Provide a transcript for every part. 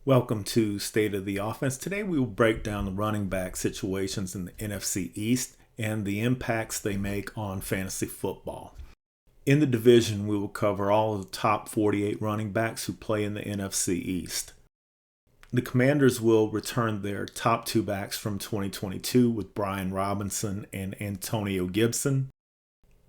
Welcome to State of the Offense. Today we will break down the running back situations in the NFC East and the impacts they make on fantasy football. In the division, we will cover all of the top 48 running backs who play in the NFC East. The Commanders will return their top two backs from 2022 with Brian Robinson and Antonio Gibson.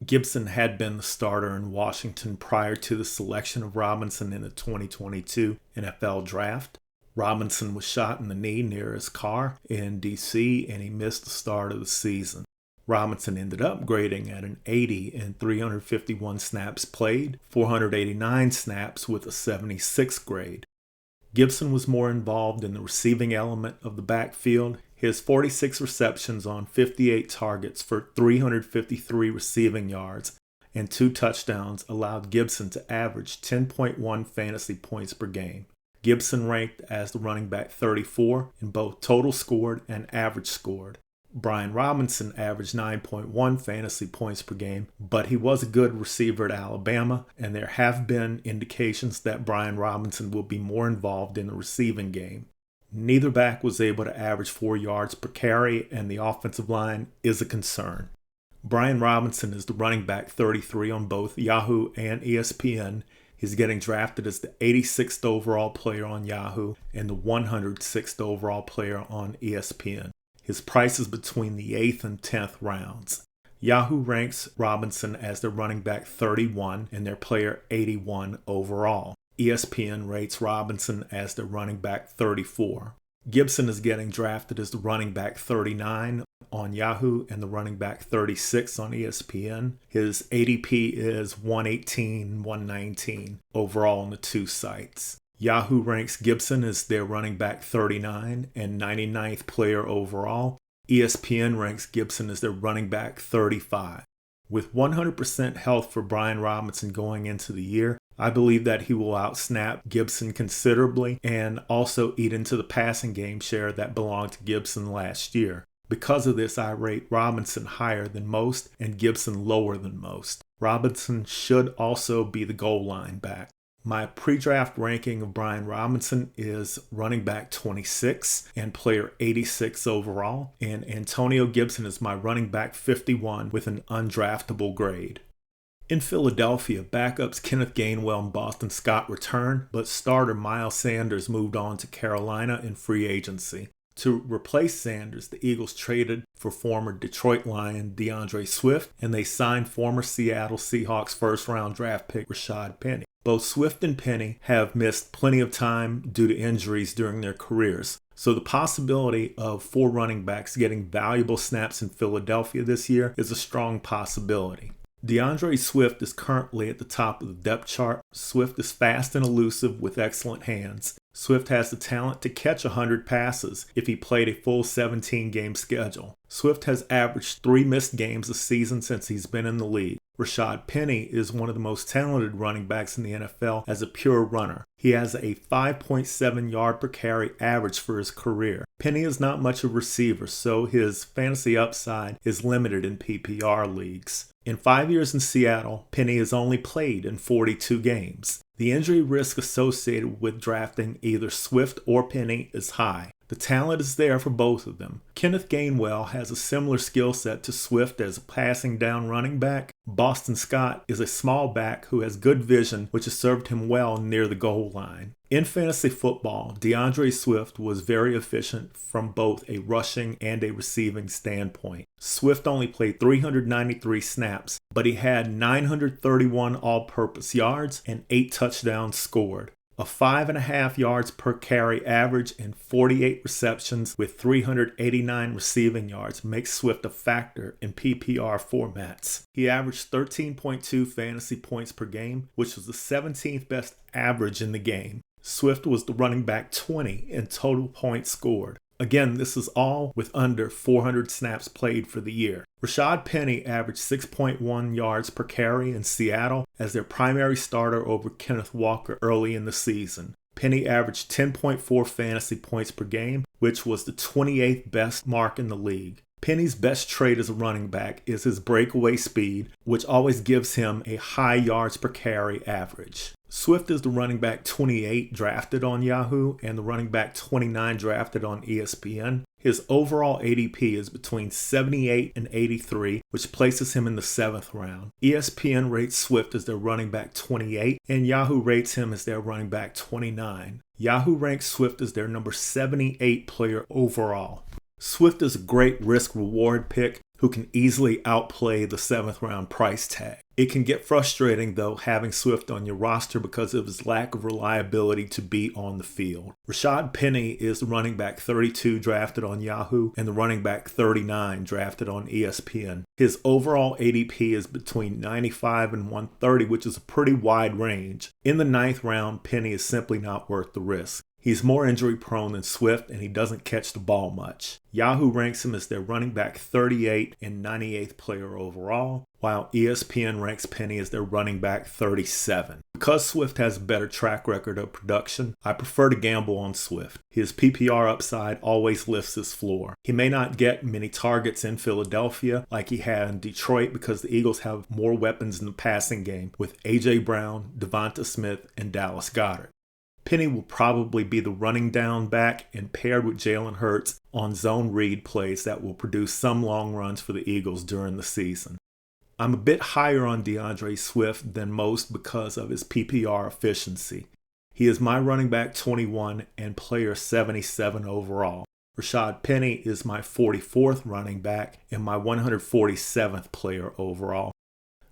Gibson had been the starter in Washington prior to the selection of Robinson in the 2022 NFL Draft. Robinson was shot in the knee near his car in D.C. and he missed the start of the season. Robinson ended up grading at an 80 in 351 snaps played, 489 snaps with a 76 grade. Gibson was more involved in the receiving element of the backfield. His 46 receptions on 58 targets for 353 receiving yards and 2 touchdowns allowed Gibson to average 10.1 fantasy points per game. Gibson ranked as the running back 34 in both total scored and average scored. Brian Robinson averaged 9.1 fantasy points per game, but he was a good receiver at Alabama, and there have been indications that Brian Robinson will be more involved in the receiving game. Neither back was able to average 4 yards per carry, and the offensive line is a concern. Brian Robinson is the running back 33 on both Yahoo and ESPN. He's getting drafted as the 86th overall player on Yahoo and the 106th overall player on ESPN. His price is between the 8th and 10th rounds. Yahoo ranks Robinson as their running back 31 and their player 81 overall. ESPN rates Robinson as their running back 34. Gibson is getting drafted as the running back 39 on Yahoo and the running back 36 on ESPN. His ADP is 118, 119 overall on the two sites. Yahoo ranks Gibson as their running back 39 and 99th player overall. ESPN ranks Gibson as their running back 35. With 100% health for Brian Robinson going into the year, I believe that he will outsnap Gibson considerably and also eat into the passing game share that belonged to Gibson last year. Because of this, I rate Robinson higher than most and Gibson lower than most. Robinson should also be the goal line back. My pre-draft ranking of Brian Robinson is running back 26 and player 86 overall, and Antonio Gibson is my running back 51 with an undraftable grade. In Philadelphia, backups Kenneth Gainwell and Boston Scott returned, but starter Miles Sanders moved on to Carolina in free agency. To replace Sanders, the Eagles traded for former Detroit Lion DeAndre Swift, and they signed former Seattle Seahawks first-round draft pick Rashad Penny. Both Swift and Penny have missed plenty of time due to injuries during their careers, so the possibility of 4 running backs getting valuable snaps in Philadelphia this year is a strong possibility. DeAndre Swift is currently at the top of the depth chart. Swift is fast and elusive with excellent hands. Swift has the talent to catch 100 passes if he played a full 17-game schedule. Swift has averaged 3 missed games a season since he's been in the league. Rashad Penny is one of the most talented running backs in the NFL as a pure runner. He has a 5.7 yard per carry average for his career. Penny is not much of a receiver, so his fantasy upside is limited in PPR leagues. In 5 years in Seattle, Penny has only played in 42 games. The injury risk associated with drafting either Swift or Penny is high. The talent is there for both of them. Kenneth Gainwell has a similar skill set to Swift as a passing down running back. Boston Scott is a small back who has good vision, which has served him well near the goal line. In fantasy football, DeAndre Swift was very efficient from both a rushing and a receiving standpoint. Swift only played 393 snaps, but he had 931 all-purpose yards and 8 touchdowns scored. A 5.5 yards per carry average and 48 receptions with 389 receiving yards makes Swift a factor in PPR formats. He averaged 13.2 fantasy points per game, which was the 17th best average in the game. Swift was the running back 20 in total points scored. Again, this is all with under 400 snaps played for the year. Rashad Penny averaged 6.1 yards per carry in Seattle as their primary starter over Kenneth Walker early in the season. Penny averaged 10.4 fantasy points per game, which was the 28th best mark in the league. Penny's best trait as a running back is his breakaway speed, which always gives him a high yards per carry average. Swift is the running back 28 drafted on Yahoo and the running back 29 drafted on ESPN. His overall ADP is between 78 and 83, which places him in the 7th round. ESPN rates Swift as their running back 28, and Yahoo rates him as their running back 29. Yahoo ranks Swift as their number 78 player overall. Swift is a great risk-reward pick who can easily outplay the 7th round price tag. It can get frustrating, though, having Swift on your roster because of his lack of reliability to be on the field. Rashad Penny is the running back 32 drafted on Yahoo and the running back 39 drafted on ESPN. His overall ADP is between 95 and 130, which is a pretty wide range. In the 9th round, Penny is simply not worth the risk. He's more injury prone than Swift, and he doesn't catch the ball much. Yahoo ranks him as their running back 38 and 98th player overall, while ESPN ranks Penny as their running back 37. Because Swift has a better track record of production, I prefer to gamble on Swift. His PPR upside always lifts his floor. He may not get many targets in Philadelphia like he had in Detroit because the Eagles have more weapons in the passing game with A.J. Brown, Devonta Smith, and Dallas Goedert. Penny will probably be the running down back and paired with Jalen Hurts on zone read plays that will produce some long runs for the Eagles during the season. I'm a bit higher on DeAndre Swift than most because of his PPR efficiency. He is my running back 21 and player 77 overall. Rashad Penny is my 44th running back and my 147th player overall.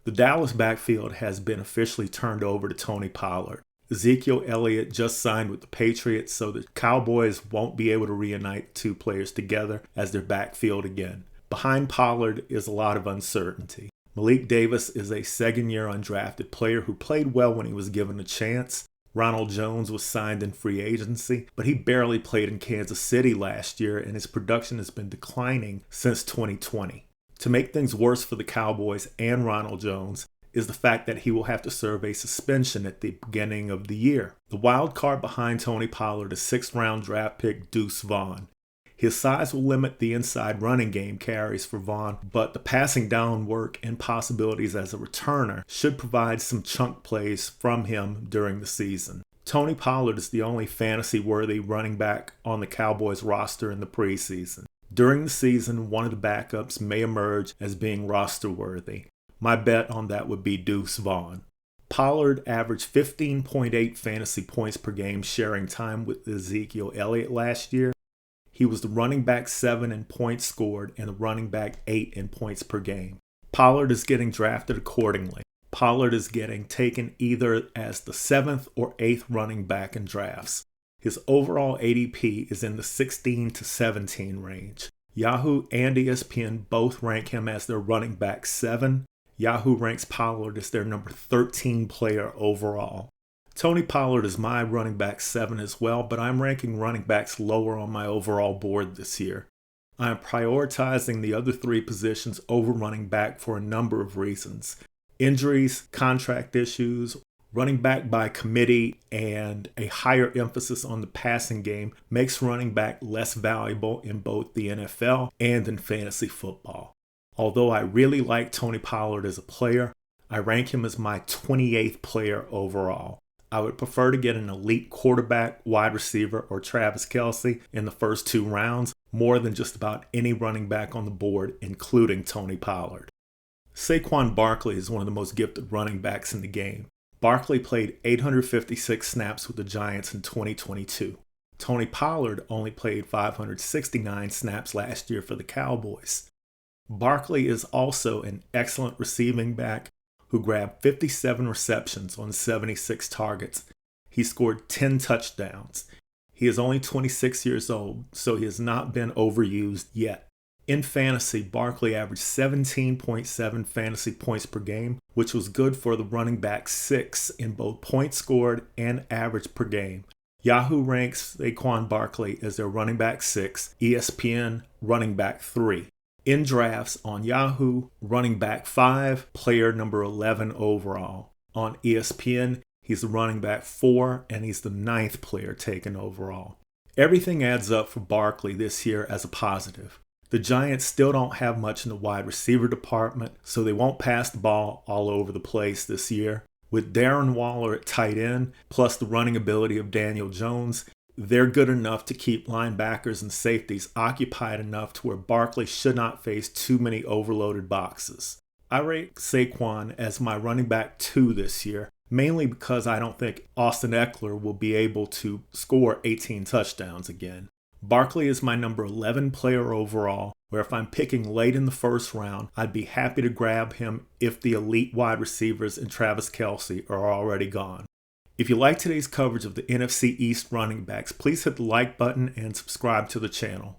The Dallas backfield has been officially turned over to Tony Pollard. Ezekiel Elliott just signed with the Patriots, so the Cowboys won't be able to reunite two players together as their backfield again. Behind Pollard is a lot of uncertainty. Malik Davis is a second-year undrafted player who played well when he was given a chance. Ronald Jones was signed in free agency, but he barely played in Kansas City last year, and his production has been declining since 2020. To make things worse for the Cowboys and Ronald Jones is the fact that he will have to serve a suspension at the beginning of the year. The wild card behind Tony Pollard is 6th-round draft pick Deuce Vaughn. His size will limit the inside running game carries for Vaughn, but the passing down work and possibilities as a returner should provide some chunk plays from him during the season. Tony Pollard is the only fantasy-worthy running back on the Cowboys roster in the preseason. During the season, one of the backups may emerge as being roster-worthy. My bet on that would be Deuce Vaughn. Pollard averaged 15.8 fantasy points per game sharing time with Ezekiel Elliott last year. He was the running back 7 in points scored and the running back 8 in points per game. Pollard is getting drafted accordingly. Pollard is getting taken either as the 7th or 8th running back in drafts. His overall ADP is in the 16 to 17 range. Yahoo and ESPN both rank him as their running back 7. Yahoo ranks Pollard as their number 13 player overall. Tony Pollard is my running back 7 as well, but I'm ranking running backs lower on my overall board this year. I am prioritizing the other 3 positions over running back for a number of reasons. Injuries, contract issues, running back by committee, and a higher emphasis on the passing game makes running back less valuable in both the NFL and in fantasy football. Although I really like Tony Pollard as a player, I rank him as my 28th player overall. I would prefer to get an elite quarterback, wide receiver, or Travis Kelce in the first 2 rounds more than just about any running back on the board, including Tony Pollard. Saquon Barkley is one of the most gifted running backs in the game. Barkley played 856 snaps with the Giants in 2022. Tony Pollard only played 569 snaps last year for the Cowboys. Barkley is also an excellent receiving back who grabbed 57 receptions on 76 targets. He scored 10 touchdowns. He is only 26 years old, so he has not been overused yet. In fantasy, Barkley averaged 17.7 fantasy points per game, which was good for the running back 6 in both points scored and average per game. Yahoo ranks Saquon Barkley as their running back 6, ESPN running back 3. In drafts on Yahoo, running back 5, player number 11 overall. On ESPN, he's the running back 4, and he's the 9th player taken overall. Everything adds up for Barkley this year as a positive. The Giants still don't have much in the wide receiver department, so they won't pass the ball all over the place this year. With Darren Waller at tight end, plus the running ability of Daniel Jones, they're good enough to keep linebackers and safeties occupied enough to where Barkley should not face too many overloaded boxes. I rate Saquon as my running back 2 this year, mainly because I don't think Austin Eckler will be able to score 18 touchdowns again. Barkley is my number 11 player overall, where if I'm picking late in the first round, I'd be happy to grab him if the elite wide receivers and Travis Kelce are already gone. If you like today's coverage of the NFC East running backs, please hit the like button and subscribe to the channel.